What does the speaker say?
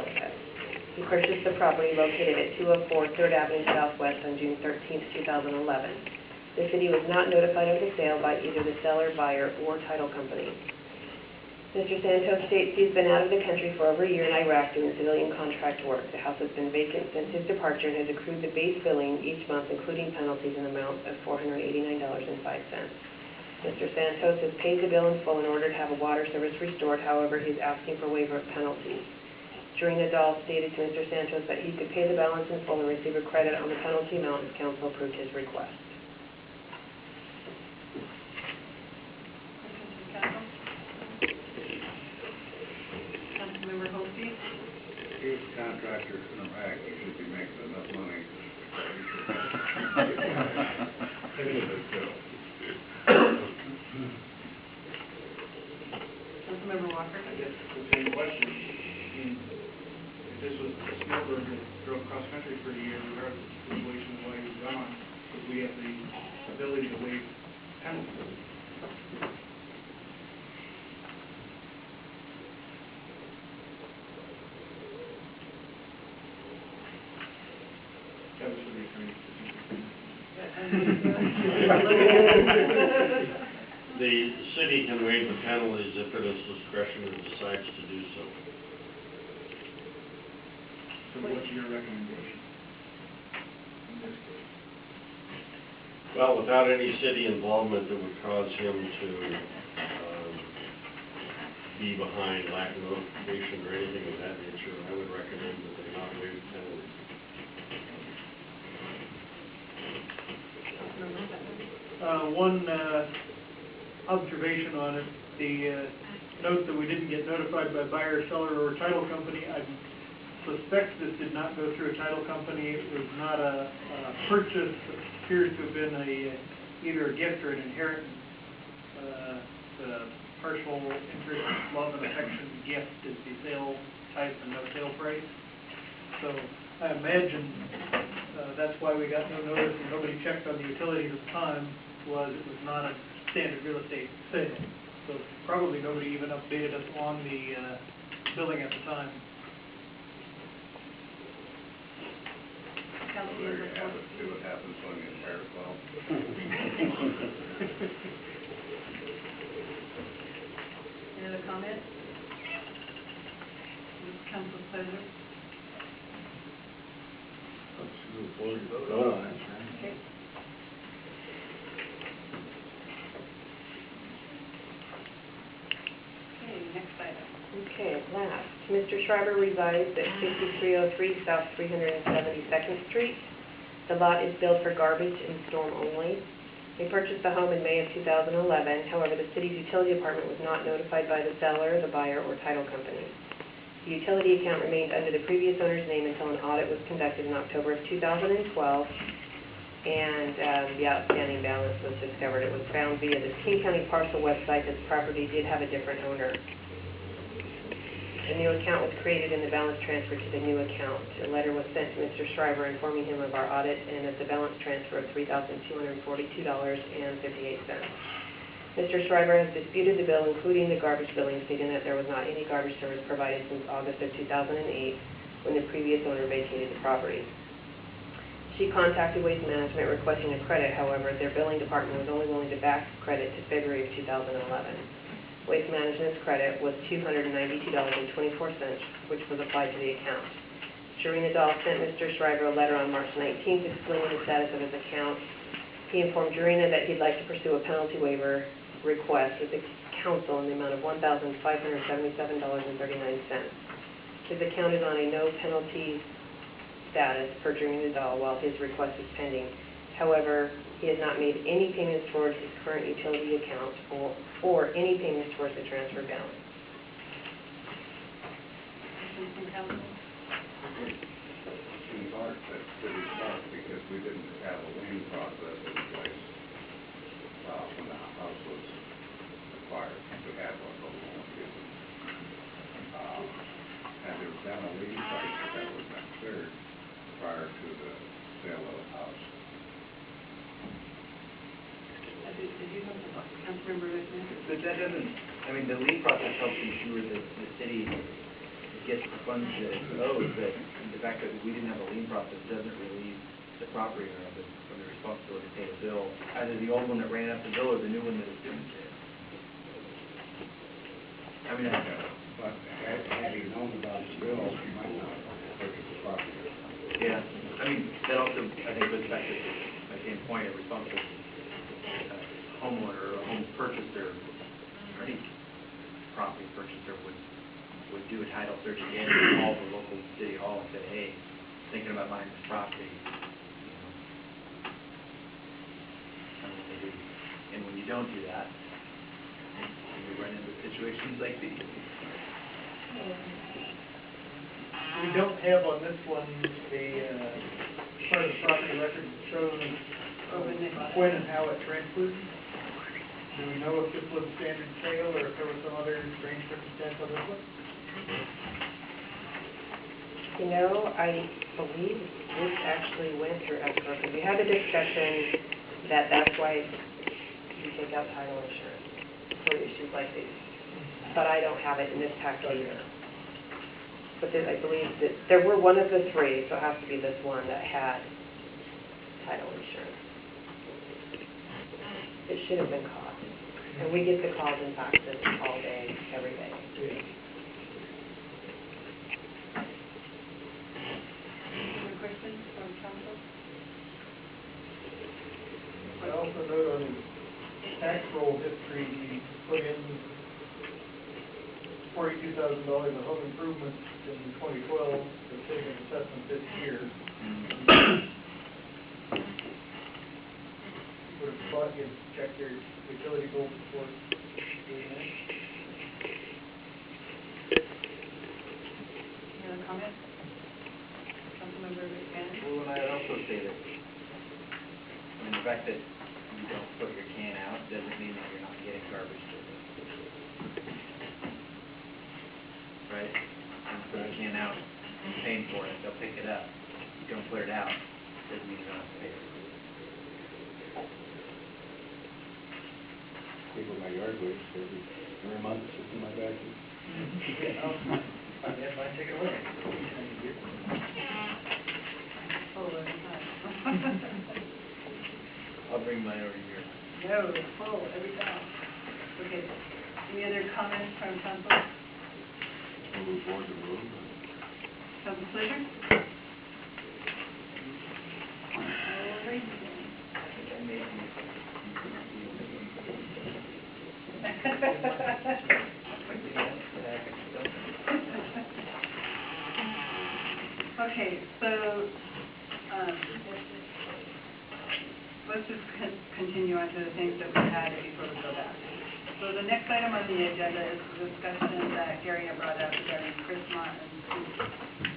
sales tax. He purchased the property located at 204 3rd Avenue Southwest on June 13, 2011. The city was not notified of the sale by either the seller, buyer, or title company. Mr. Santos states he's been out of the country for over a year in Iraq doing civilian contract work. The house has been vacant since his departure and has accrued the base billing each month, including penalties, in the amount of $489.05. Mr. Santos has paid the bill in full in order to have a water service restored. However, he's asking for waiver of penalties. Jurina Dahl stated to Mr. Santos that he could pay the balance in full and receive a credit on the penalty amount if council approved his request. Councilmember Hosty? He's a contractor in Iraq. He should be making enough money. Councilmember Walker? I guess it's the same question. I mean, if this was a snowbird that drove cross country for a year, regardless of the situation and why he was gone, because we have the ability to waive penalties. That was for the attorney. The city can waive the penalties if it is discretion and decides to do so. So what's your recommendation in this case? Well, without any city involvement that would cause him to be behind lack of notification or anything of that nature, I would recommend that they not waive the penalties. One observation on it, the note that we didn't get notified by buyer, seller, or title company, I suspect this did not go through a title company. It was not a purchase. It appears to have been either a gift or an inheritance. The partial interest, love, and affection gift is the sale type and no sale price. So I imagine that's why we got no notice and nobody checked on the utilities at the time, was it was not a standard real estate sale. So probably nobody even updated us on the billing at the time. There you have it. See what happens when you inherit well. Any other comments? Council's pleasure. Vote on it. Okay. Next item. Okay, last, Mr. Shriver resides at 5303 South 372nd Street. The lot is built for garbage and storm only. He purchased the home in May of 2011. However, the city's utility department was not notified by the seller, the buyer, or title company. The utility account remained under the previous owner's name until an audit was conducted in October of 2012, and the outstanding balance was discovered. It was found via the King County parcel website that the property did have a different owner. A new account was created and the balance transferred to the new account. A letter was sent to Mr. Shriver informing him of our audit and of the balance transfer of $3,242.58. Mr. Shriver has disputed the bill, including the garbage billing, stating that there was not any garbage service provided since August of 2008, when the previous owner vacated the property. She contacted Waste Management requesting a credit. However, their billing department was only willing to back credit to February of 2011. Waste Management's credit was $292.24, which was applied to the account. Jurina Dahl sent Mr. Shriver a letter on March 19th explaining the status of his account. He informed Jurina that he'd like to pursue a penalty waiver request with the council in the amount of $1,577.39. His account is on a no penalty status per Jurina Dahl while his request is pending. However, he has not made any payments towards his current utility account or any payments towards the transfer balance. In part, that's pretty smart because we didn't have a lien process in place when the house was acquired. We had one, but we won't use it. And there was then a lien process that was not cleared prior to the sale of the house. Did you know about Councilmember Richmond? But that doesn't, I mean, the lien process helps ensure that the city gets the funds that it's owed, but the fact that we didn't have a lien process doesn't relieve the property owner of the responsibility to pay the bill, either the old one that ran up the bill or the new one that is doing it. I mean, But had you known about the bill, you might not have purchased the property. yeah, I mean, that also, I think, goes back to my same point, a responsible homeowner or a home purchaser, or any property purchaser would do a title search again, and call the local city hall and say, hey, thinking about buying this property. And when you don't do that, you run into situations like these. We don't have on this one the part of the property record that shows when and how it transferred. Do we know if this was a standard sale or if there was some other strange circumstance on this one? You know, I believe this actually went through escrow, because we had a discussion that that's why you take out title insurance for issues like these. But I don't have it in this packet either. But then I believe that there were one of the three, so it has to be this one that had title insurance. It should have been caught. And we get the calls and faxes all day, every day. Any questions from council? I also note on his tax roll history, he put in $42,000 of home improvements in 2012, the city assessment this year. Would have thought you'd check your utility bill before doing that. Any other comments? Councilmember McMahon? Well, and I'd also say that, I mean, the fact that you don't put your can out doesn't mean that you're not getting garbage to it. Right? You put a can out, you're paying for it, they'll pick it up. You don't put it out, doesn't mean you don't have to pay for it. People in my yard waste every month, sits in my backyard. Yeah, mine take it away. Oh, every time. I'll bring mine over here. No, it's full every time. Okay, any other comments from council? Move forward to move. Council pleasure? All right. I made Okay, so, let's just continue on to the things that we had before we go back. So the next item on the agenda is the discussion that Gary had brought up regarding Chrismont and